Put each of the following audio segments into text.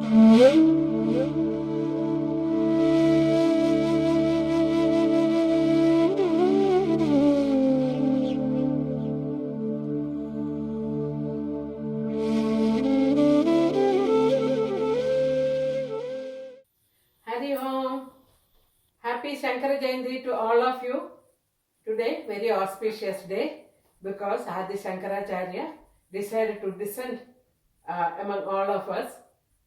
Happy Sankara Jayanti to all of you. Today, very auspicious day because Adi Shankaracharya decided to descend among all of us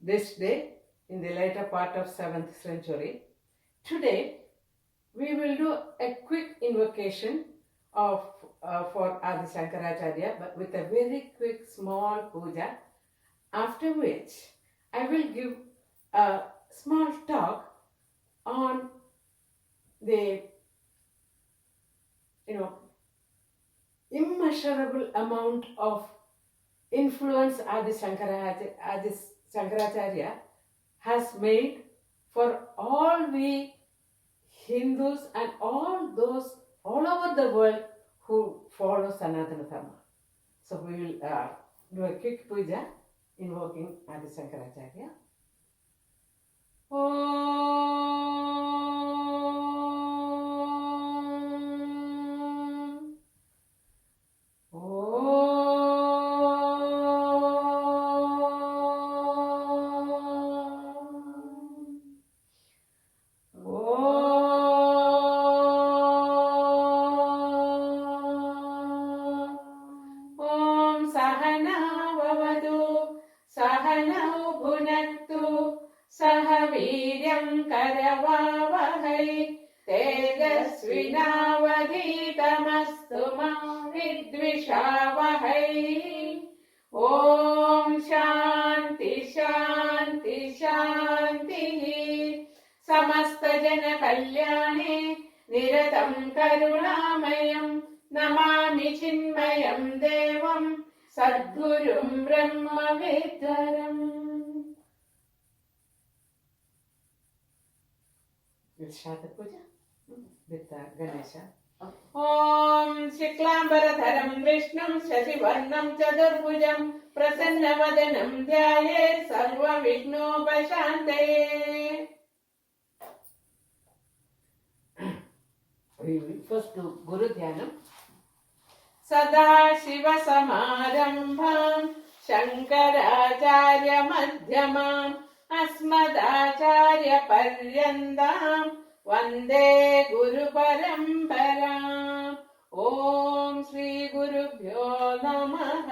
this day in the later part of 7th century. Today, we will do a quick invocation of for Adi Shankaracharya, but with a very quick small puja. After which, I will give a small talk on the immeasurable amount of influence Adi Shankaracharya has made for all we Hindus and all those all over the world who follow Santana Dharma. So we will do a quick puja invoking Adi Shankaracharya. सह वीर्यं करवावहै तेजस्विनावधीतमस्तु मा विद्विषावहै। ॐ शान्ति शान्ति शान्तिः। समस्त जन कल्याणे निरतं करुणामयं नमामि चिन्मयं देवं सद्गुरुं ब्रह्मविद्वरम्। We'll start the puja with Ganesha. Om Shiklambaradharam Vishnum Shashivarnam Chaturbhujam Prasannavadanam Dhyaye Sarva Vignopashante. We will first do Guru Dhyanam. Sada Shiva Samarambham Shankaracharya Madhyamam अस्मदाचार्य पर्यन्तां वन्दे गुरु परम्पराम्। ॐ श्री गुरुभ्यो नमः।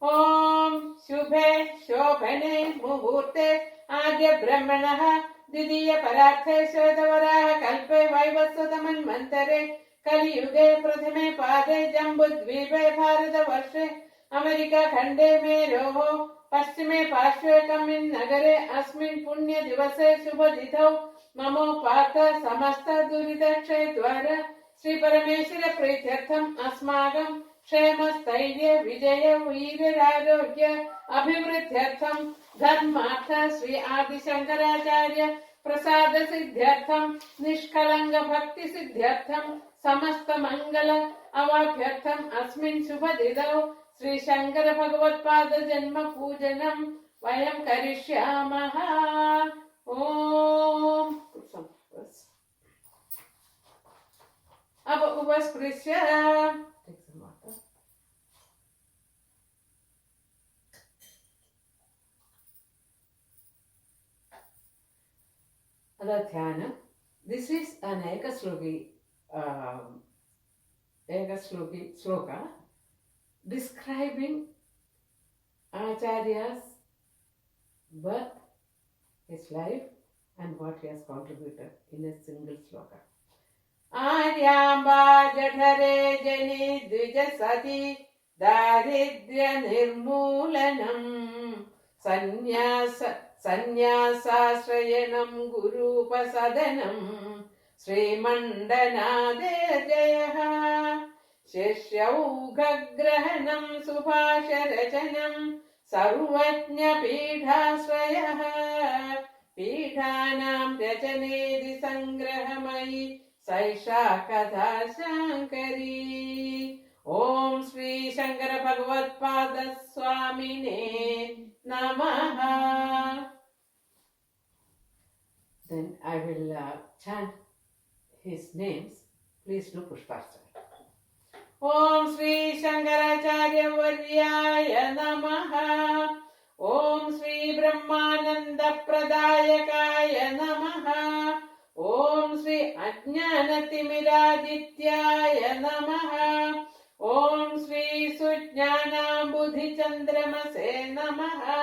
ॐ शुभे शोभने मुहूर्ते आद्य ब्रह्मणः द्वितीय परार्थे श्वेतवराह कल्पे वैवस्वतमन्वन्तरे कलियुगे प्रथमे पादे जम्बुद्वीपे भारतवर्षे अमेरिका खंडे मेरोः पश्चिमे पार्श्वे कस्मिन् नगरे अस्मिन् पुण्य दिवसे शुभ तिथौ ममोपार्थ समस्त दुरितक्षयद्वार श्री परमेश्वर प्रीत्यर्थम् अस्माकं क्षेम स्थैर्य विजय वीरारोग्य अभिवृद्ध्यर्थं धर्मार्थ श्री आदि शंकराचार्य प्रसाद सिद्ध्यर्थं निष्कलंक भक्ति सिद्ध्यर्थं समस्त मंगल अवाप्यर्थम् अस्मिन् शुभ तिथौ श्री शंकर भगवत्पाद जन्म पूजनम वयं करिष्यामः। ओम अब उपस्पृश्य ध्यान. This is an Ekashloki sloka describing Acharya's birth, his life, and what he has contributed in a single sloka. Aryamba jadhare jani dvijasati daridya nirmulanam sannyasaashrayanam gurupasadanam श्रीमण्डनादेर्जयः शिष्यौघग्रहणं सुभाषरचनं सर्वज्ञपीठाश्रयः पीठानां रचनेदि सङ्ग्रहमयि सैषा कथा शाङ्करी। ॐ Shri Shankar Bhagavatpada Swamine Namaha. Then I will chant his names. Please do Pushparchana. Om Sri Shankaracharya Varyaya Namaha. Om Sri Brahmananda Pradayakaya Namaha. Om Sri Ajnanatimiradhityaya Namaha. Om Sri Sujnana Buddhi Chandramase Namaha.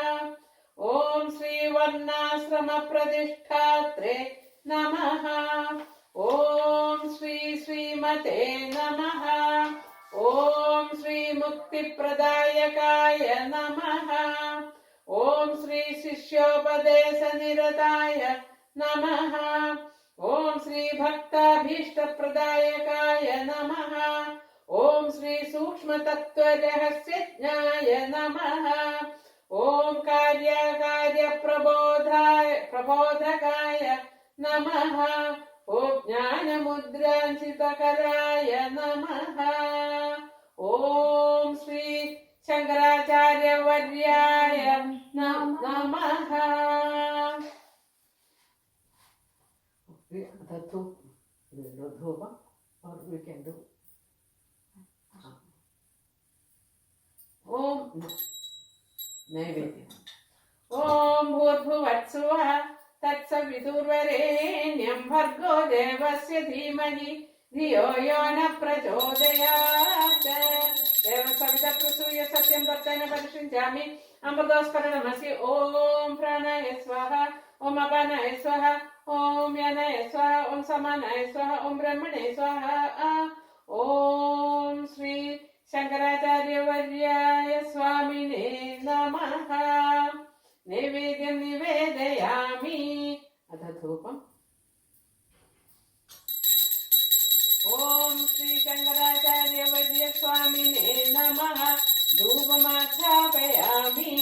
Om Sri Varnasrama Pradisthatre Namaha. Om Sri Srimate Namaha. Om Sri Mukti Pradayakaya Namaha. Om Sri Shishyopadesa Nirataya Namaha. Om Sri Bhakta Bhishta Pradayakaya Namaha. Om Sri Sushma Tattva Rahasya Namaha. Om Karya Karya Prabodhakaya Namaha. Om Jnana Mudransitakaraya Namaha. Om Sri Shankaracharya Varyaya Namaha. The two will do Dhuma, or we can do Om Naivedya. Om Bhurbhuvatsuvah Tatsavidurvarenyam Bhargo Devasya Dhimahi Dhiyo Yona Prachodayat. Deva Savita Prasuya Satyam Dattana Parishinjami Ambadoskaranamasi. Om Pranaya Swaha. Om Apanaya Swaha. Om Yanaya Swaha. Om Samanaya Swaha. Om Brahmane Swaha. Om Sri Shankaracharya Varyaya Swamine Namaha. Nivedyam nivedayami. Adhadhupam. Om Sri Shankaracharya Varyaya Swamine Namaha. Dhupamathapayami.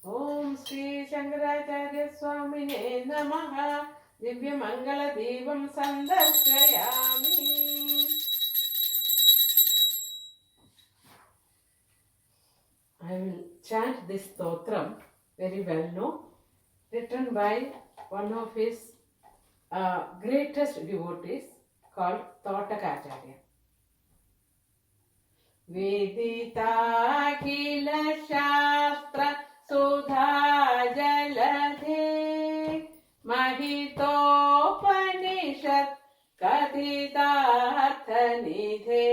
Om Sri Shankaracharya Swamine Namaha. Divya Mangala Devam Sandarshayami. I will chant this stotram, very well known, written by one of his greatest devotees called Totakacharya. Vedita Kila Shastra Sudha Jaladhe Mahitopanishad Kathitartha Nidhe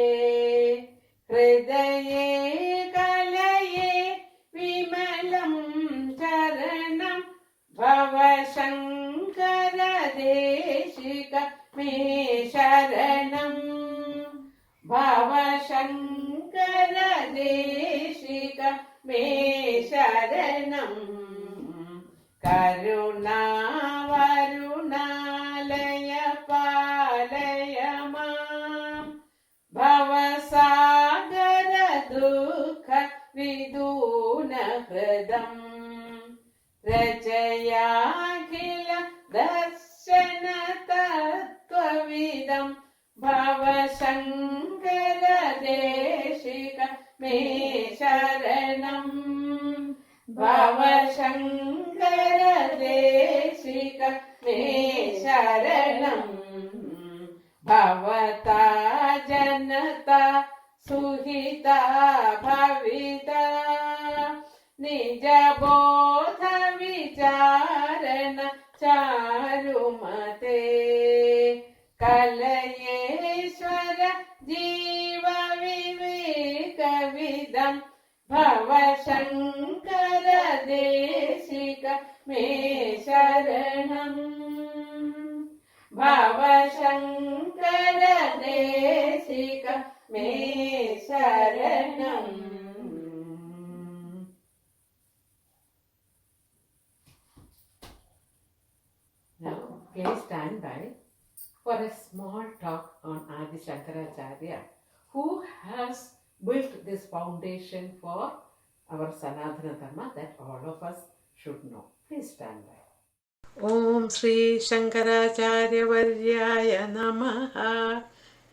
Hridaye Kalaye Vimalam Charanam Bhava Shankara Deshika Me Sharanam Bhava Shankara Deshika Me Sharanam Karuna Varunalaya Palaya Mam Bhavasagara Dukha Viduna Hridam Rajaya Khila Darshana Tattvavidam Bhava Shankara Deshika Me Sharanam Bhava Shankara Deshika Me Sharanam Bhavata Janata Suhita Bhavita Nija Bodha Vicharana Charumate Kalayeshwara Jiva Viveka Vidam Bhava Shankara Deshika Me Sharanam Bhava Shankara Deshika Me Sharanam. Now, please stand by for a small talk on Adi Shankaracharya, who has built this foundation for our Sanatana Dharma that all of us should know. Please stand by. Om Sri Shankaracharya Varyaya Namaha.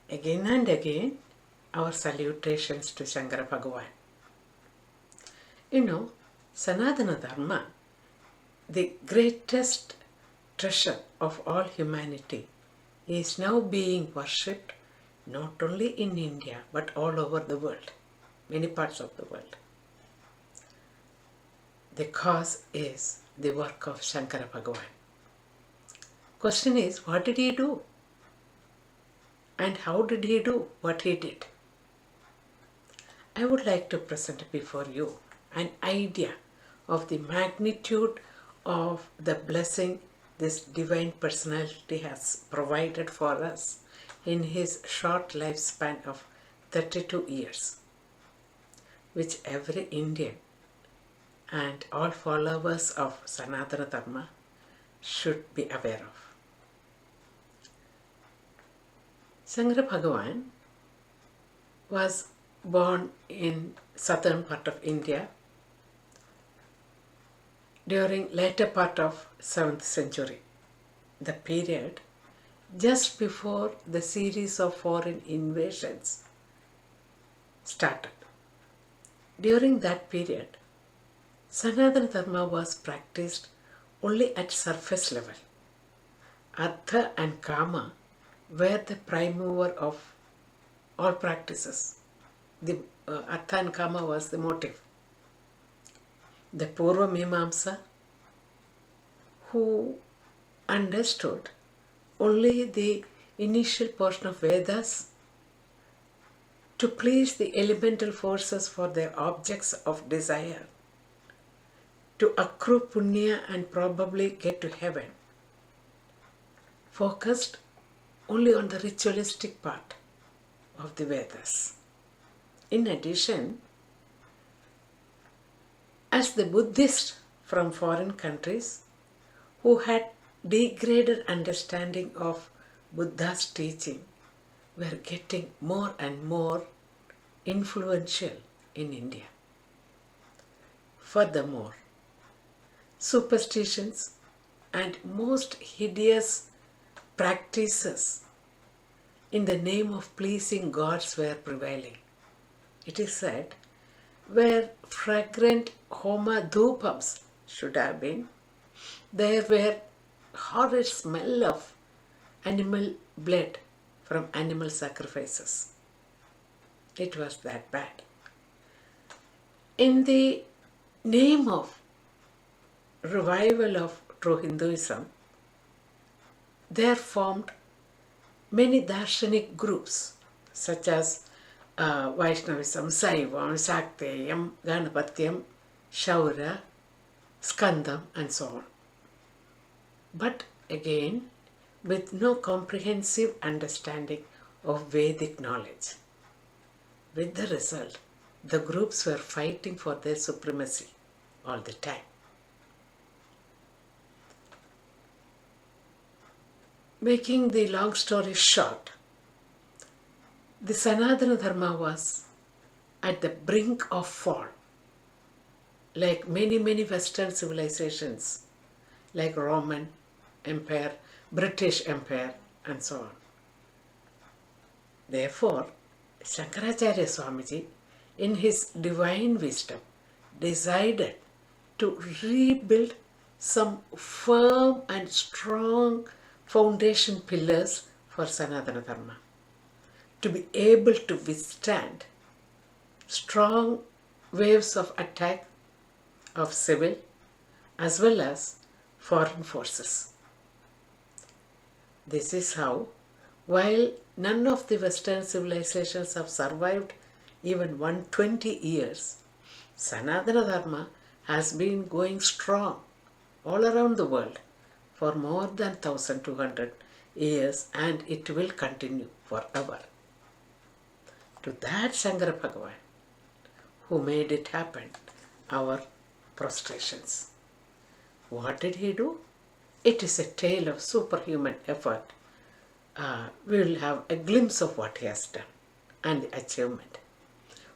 Again and again, our salutations to Shankara Bhagavan. You know, Sanatana Dharma, the greatest treasure of all humanity, is now being worshipped not only in India but all over the world, many parts of the world. The cause is the work of Shankara Bhagavan. Question is, what did he do? And how did he do what he did? I would like to present before you an idea of the magnitude of the blessing this divine personality has provided for us in his short lifespan of 32 years, which every Indian and all followers of Sanatana Dharma should be aware of. Shankara Bhagavan was born in southern part of India during later part of 7th century, the period just before the series of foreign invasions started. During that period, Sanatana Dharma was practiced only at surface level. Artha and Kama were the prime mover of all practices. The Artha and Kama was the motive. The Purva Mimamsa, who understood only the initial portion of Vedas to please the elemental forces for their objects of desire, to accrue punya and probably get to heaven, focused only on the ritualistic part of the Vedas. In addition, as the Buddhists from foreign countries who had degraded understanding of Buddha's teaching were getting more and more influential in India. Furthermore, superstitions and most hideous practices in the name of pleasing gods were prevailing. It is said, where fragrant homa dhupams should have been, there were horrid smell of animal blood from animal sacrifices. It was that bad. In the name of revival of true Hinduism, there formed many darshanik groups such as Vaishnavism, Saivam, Shakteyam, Ganapatyam, Shaura, Skandam and so on. But again, with no comprehensive understanding of Vedic knowledge. With the result, the groups were fighting for their supremacy all the time. Making the long story short, the Sanatana Dharma was at the brink of fall, like many Western civilizations, like Roman Empire, British Empire, and so on. Therefore, Shankaracharya Swamiji, in his divine wisdom, decided to rebuild some firm and strong foundation pillars for Sanatana Dharma, to be able to withstand strong waves of attack of civil as well as foreign forces. This is how, while none of the Western civilizations have survived even 120 years, Sanatana Dharma has been going strong all around the world for more than 1200 years, and it will continue forever. To that Shankara Bhagavan, who made it happen, our prostrations. What did he do? It is a tale of superhuman effort. We will have a glimpse of what he has done and the achievement.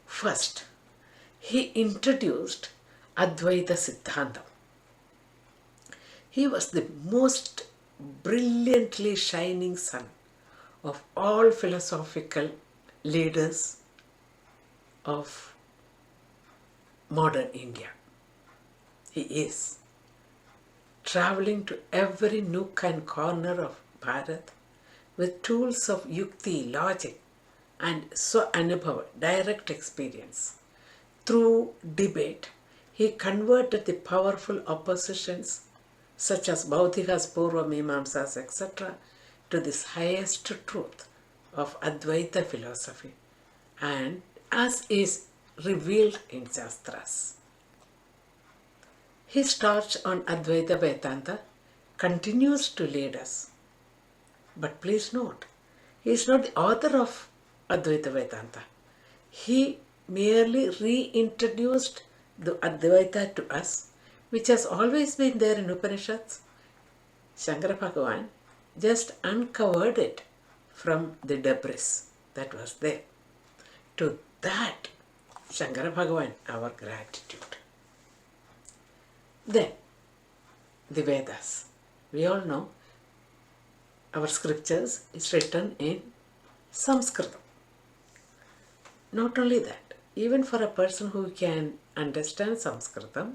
First, he introduced Advaita Siddhantam. He was the most brilliantly shining sun of all philosophical leaders of modern India. He is traveling to every nook and corner of Bharat with tools of yukti, logic, and so anubhava, direct experience. Through debate, he converted the powerful oppositions such as Bauddhikas, Purva Mimamsas, etc., to this highest truth of Advaita philosophy, and as is revealed in Shastras. His torch on Advaita Vedanta continues to lead us. But please note, he is not the author of Advaita Vedanta. He merely reintroduced the Advaita to us, which has always been there in Upanishads. Shankara Bhagavan just uncovered it from the debris that was there. To that, Shankara Bhagavan, our gratitude. Then, the Vedas. We all know our scriptures is written in Sanskrit. Not only that, even for a person who can understand Sanskritam,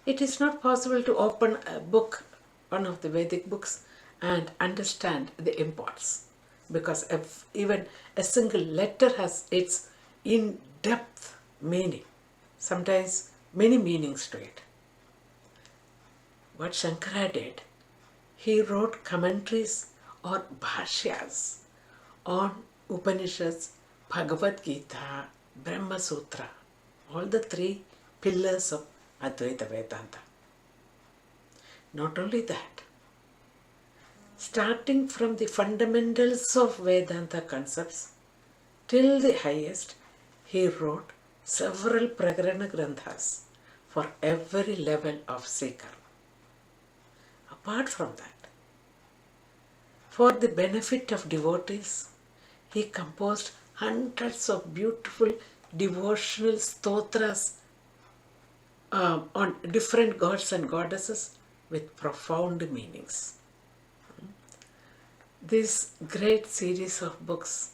it is not possible to open a book, one of the Vedic books, and understand the imports, because even a single letter has its in-depth meaning, sometimes many meanings to it. What Shankara did, he wrote commentaries or bhashyas on Upanishads, Bhagavad Gita, Brahma Sutra, all the three pillars of Advaita Vedanta. Not only that, starting from the fundamentals of Vedanta concepts till the highest, he wrote several Prakarana Granthas for every level of seeker. Apart from that, for the benefit of devotees, he composed hundreds of beautiful devotional stotras on different gods and goddesses with profound meanings. This great series of books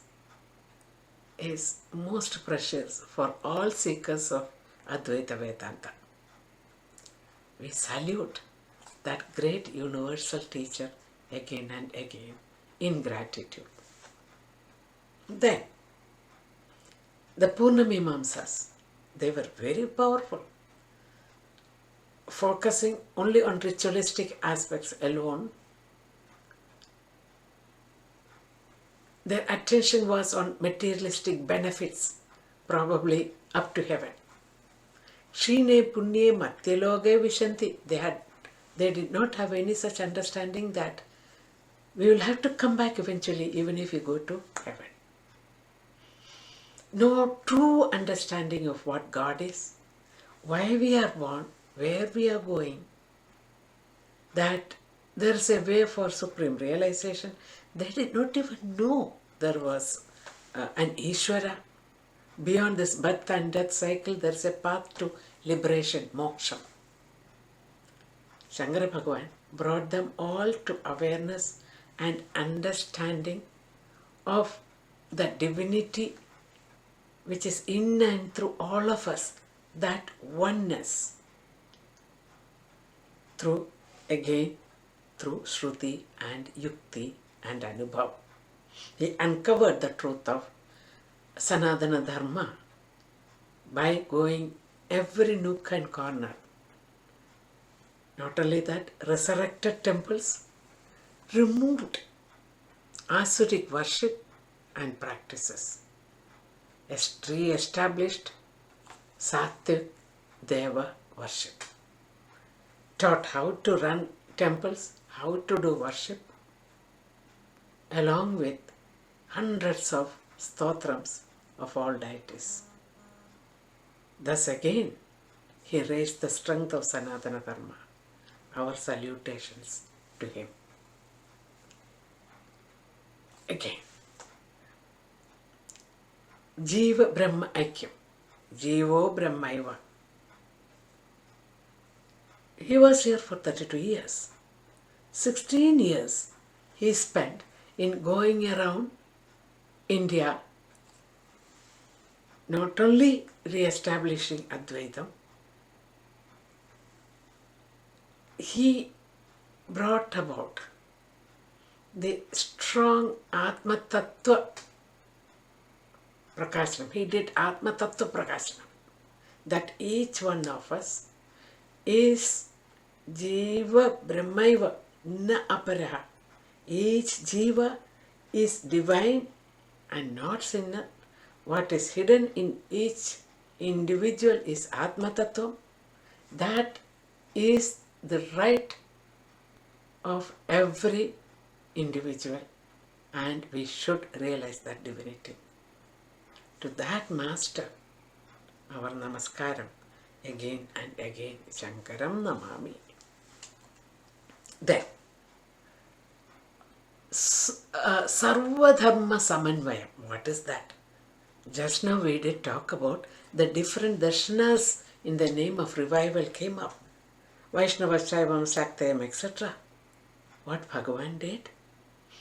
is most precious for all seekers of Advaita Vedanta. We salute that great universal teacher again and again in gratitude. Then, the Purnamimamsas, they were very powerful, focusing only on ritualistic aspects alone. Their attention was on materialistic benefits, probably up to heaven. Shine punye matyaloge vishanti. They did not have any such understanding that we will have to come back eventually, even if we go to heaven. No true understanding of what God is, why we are born, where we are going, that there is a way for supreme realization. They did not even know there was an Ishvara. Beyond this birth and death cycle, there is a path to liberation, moksha. Shankara Bhagavan brought them all to awareness and understanding of the divinity which is in and through all of us, that oneness, through Shruti and Yukti and Anubhav. He uncovered the truth of Sanatana Dharma by going every nook and corner. Not only that, resurrected temples, removed Asuric worship and practices, re-established Sattvic Deva worship, taught how to run temples, how to do worship, along with hundreds of stotrams of all deities. Thus again, he raised the strength of Sanatana Dharma. Our salutations to him. Again, Jiva Brahma Aikyam. Jivo Brahmaiva. He was here for 32 years. 16 years he spent in going around India, not only re-establishing Advaitam, he brought about the strong Atma Tattva Prakashanam. He did Atma Tattva Prakashanam, that each one of us is Jiva Brahmaiva na aparaha. Each Jiva is divine and not sinner. What is hidden in each individual is Atma Tattva. That is the right of every individual, and we should realize that divinity. To that Master, our Namaskaram again and again, Shankaram Namami. Then, Sarva Dharma Samanvayam. What is that? Just now we did talk about the different darshanas in the name of revival came up. Vaishnava, Shaivam, Saktayam, etc. What Bhagavan did?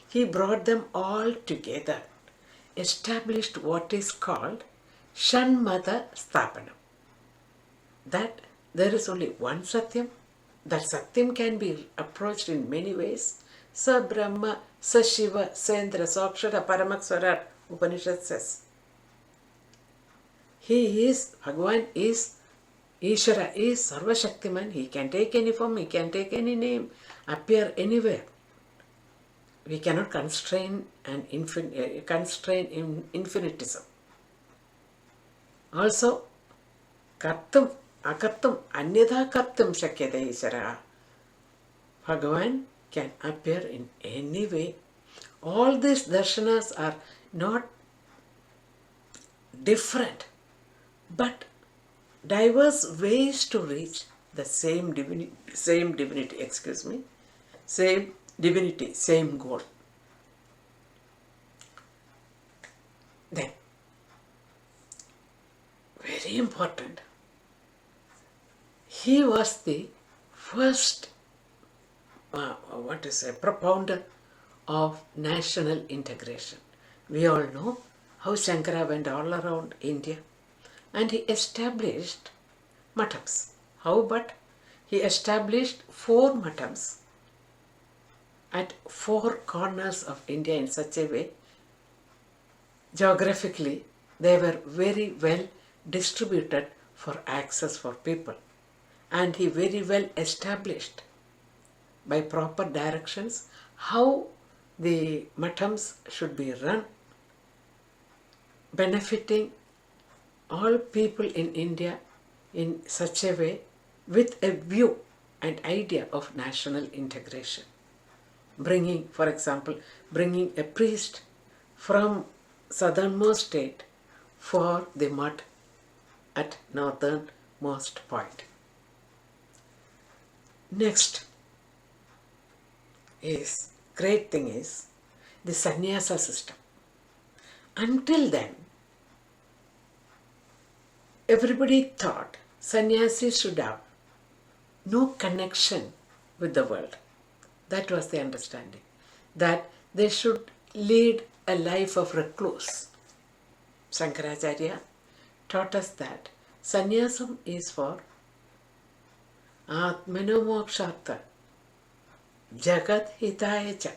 He brought them all together, established what is called Shanmata Sthapanam. That there is only one Satyam. That Satyam can be approached in many ways. Sa Brahma, Sa Shiva, Sa Indra, Sakshara, Paramaksvara, Upanishad says. He is, Bhagavan is, Ishvara is Sarva Shaktiman. He can take any form, he can take any name, appear anywhere. We cannot constrain infinitism. Also, Kartam, Akartam, Anyatha Kartam Shakyate Ishvara. Bhagavan can appear in any way. All these darshanas are not different, but diverse ways to reach the same divinity, same goal. Then, very important, he was the first propounder of national integration. We all know how Shankara went all around India and he established matams. How but? He established 4 matams at 4 corners of India in such a way. Geographically, they were very well distributed for access for people. And he very well established by proper directions how the matams should be run, benefiting all people in India in such a way with a view and idea of national integration. Bringing, for example, bringing a priest from southernmost state for the mutt at northernmost point. Next is, great thing is, the Sannyasa system. Until then, everybody thought sannyasis should have no connection with the world. That was the understanding. That they should lead a life of recluse. Shankaracharya taught us that sannyasam is for Atmano Mokshartha, Jagat Hitaya Cha.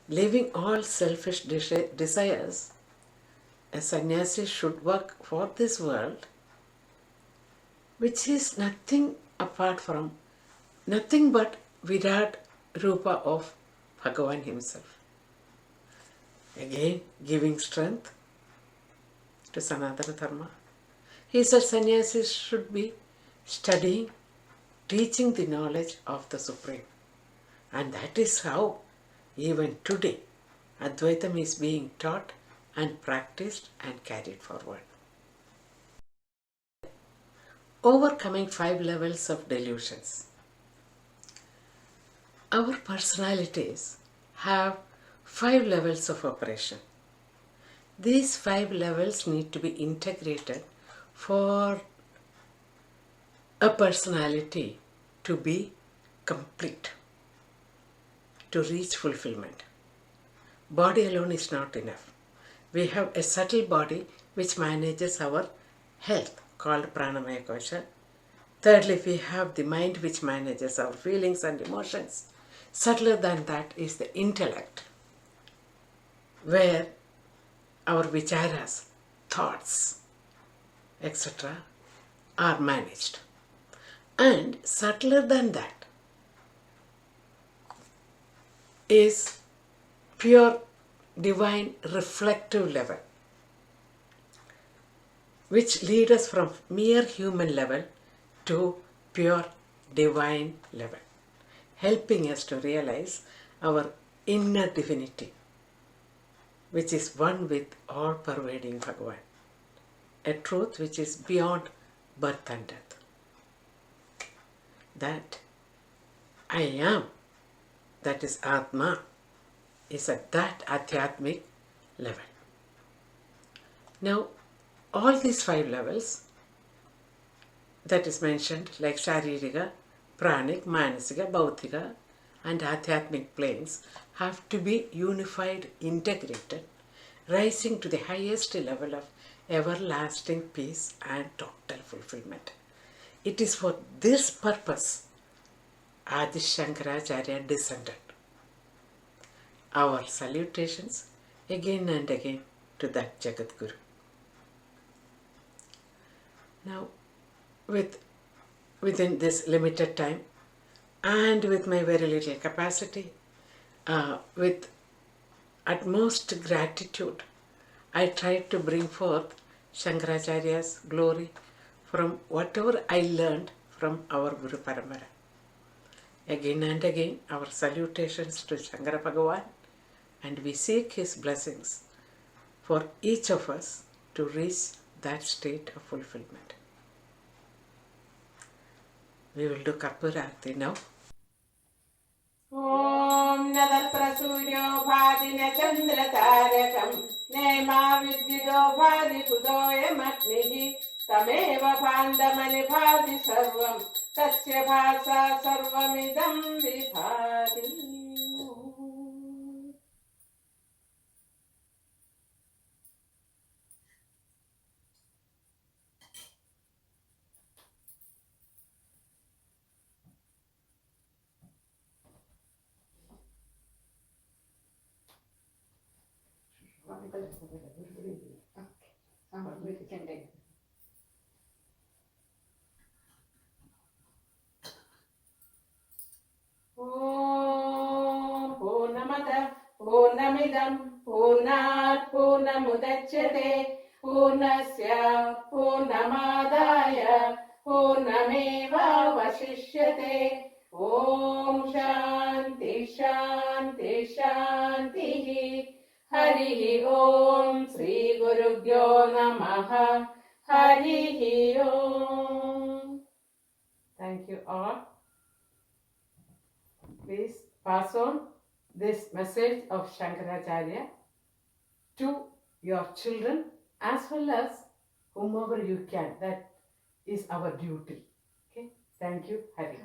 Leaving all selfish desires, a sannyasi should work for this world, which is nothing apart from, nothing but Virat Rupa of Bhagavan himself. Again, giving strength to Santana Dharma. He said sannyasis should be studying, teaching the knowledge of the Supreme. And that is how even today Advaitam is being taught and practiced and carried forward. Overcoming 5 levels of delusions. Our personalities have 5 levels of operation. These 5 levels need to be integrated for a personality to be complete, to reach fulfillment. Body alone is not enough. We have a subtle body which manages our health, called pranamaya kosha. Thirdly, we have the mind which manages our feelings and emotions. Subtler than that is the intellect, where our vicharas, thoughts, etc. are managed. And subtler than that is pure divine reflective level, which lead us from mere human level to pure divine level, helping us to realize our inner divinity, which is one with all-pervading Bhagavan, a truth which is beyond birth and death. That I am, that is Atma, is at that Adhyatmic level. Now, all these 5 levels that is mentioned, like Sharirika, Pranic, Manasika, Bautika and Adhyatmic planes, have to be unified, integrated, rising to the highest level of everlasting peace and total fulfillment. It is for this purpose Adi Shankaracharya descended. Our salutations again and again to that Jagat Guru. Now, within this limited time and with my very little capacity, with utmost gratitude, I tried to bring forth Shankaracharya's glory from whatever I learned from our Guru Parampara. Again and again, our salutations to Shankara Bhagavan, and we seek his blessings for each of us to reach that state of fulfillment. We will do Kapura Arti now. Om Nadatra Suryo Bhadi na Chandra Tarakam Nema Vidyido Bhadi Kudoya Matnihi Tameva Bandamani Bhadi Sarvam Tasya Bhasa Sarvamidam Vibhadi. Om Purnamada Purnamidam Purnat Purnamudachyate Purnasya Purnamadaya Purnameva Vasishyate. Om Shanti Shanti Shanti. Hari Om Sri Gurubhyo Namaha. Hari Om. Thank you all. Please pass on this message of Shankaracharya to your children as well as whomever you can. That is our duty. Okay? Thank you. Hari.